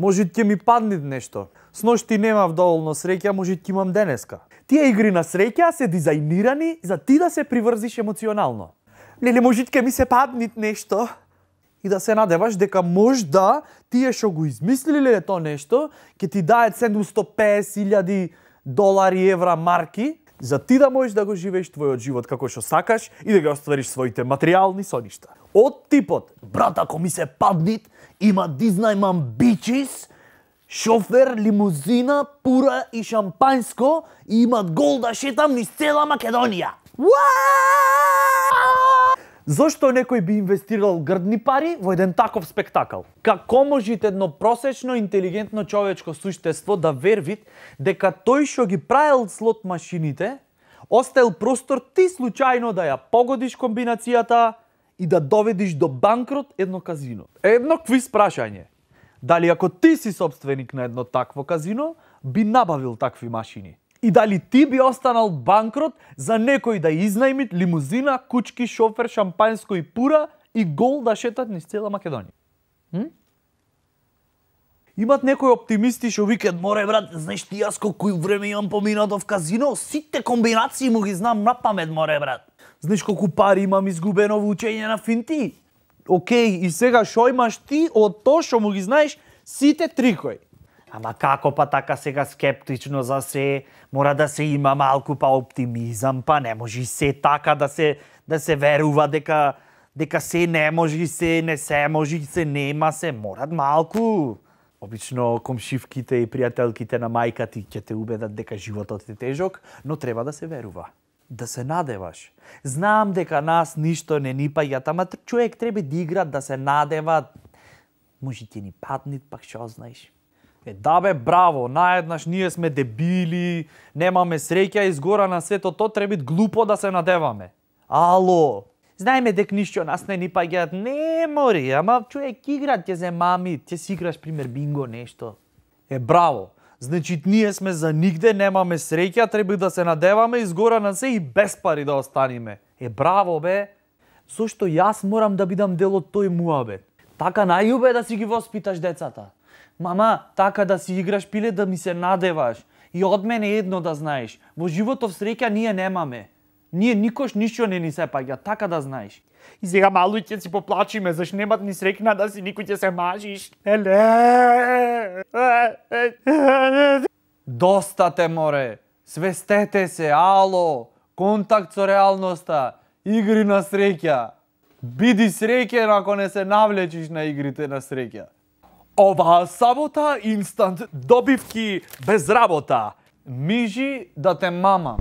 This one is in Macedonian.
Може ќе ми падне нешто. Сношти немав доволно среќа, може ќе имам денеска. Тие игри на среќа се дизајнирани за ти да се приврзиш емоционално. Леле, може ќе ми се падне нешто и да се надеваш дека можда тие што го измислиле то нешто ќе ти даат $750,000, евра, марки, за ти да можеш да го живееш твојот живот како што сакаш и да ги оствариш своите материјални соништа. Од типот, брат, ако ми се паднит, има дизнајмам бичис, шофер, лимузина, пура и шампањско и имат гол да шетам низ цела Македонија. Зошто некој би инвестирал грдни пари во еден таков спектакл? Како можете едно просечно интелигентно човечко суштество да вервит дека тој што ги правил слот машините оставил простор ти случајно да ја погодиш комбинацијата и да доведиш до банкрот едно казино? Едно квиз прашање. Дали ако ти си собственик на едно такво казино, би набавил такви машини? И дали ти би останал банкрот за некој да изнајми лимузина, кучки, шофер, шампањско и пура и гол да шетат низ цела Македонија? Имат некои оптимисти што викаат, море брат, знаеш ти јас колку време имам поминато в казино, сите комбинации му ги знам на памет, море брат. Знаеш колку пари имам изгубено во учење на финти? Океј, и сега шо имаш ти од тоа што му ги знаеш сите трикои? Ама како па така сега скептично за се, мора да се има малку па оптимизам, па не може се така да се верува дека се не може, се не се може, се нема, се морат малку. Обично комшивките и пријателките на мајка ти ќе те убедат дека животот е тежок, но треба да се верува. Да се надеваш. Знам дека нас ништо не ни паѓа, ама човек треба да игра, да се надева. Може ти ни паднит, пак што знаеш. Да бе, браво, наеднаш ние сме дебили, немаме среќа, изгора на сето, то треба глупо да се надеваме. Ало, знаеме дека ништо нас не ни паѓаат, не мори, ама човек игра, ќе се мами, ќе си играш пример бинго нешто. Браво, значи ние сме за нигде, немаме среќа, треба да се надеваме, изгора на се и без пари да останеме. Браво бе, зошто јас морам да бидам дел од тој муабет? Така најубе да си ги воспиташ децата. Мама, така да си играш пиле да ми се надеваш. И од мене едно да знаеш. Во животов среќа ние немаме. Ние никош ништо не ни се паѓа, така да знаеш. И сега малу ќе си поплачиме, заш немат ни среќна да си никој ќе се мажиш. Доста те море. Свестете се, ало. Контакт со реалноста. Игри на среќа. Биди среќен ако не се навлечиш на игрите на среќа. Оваа сабота инстант добивки без работа. Мижи да те мама.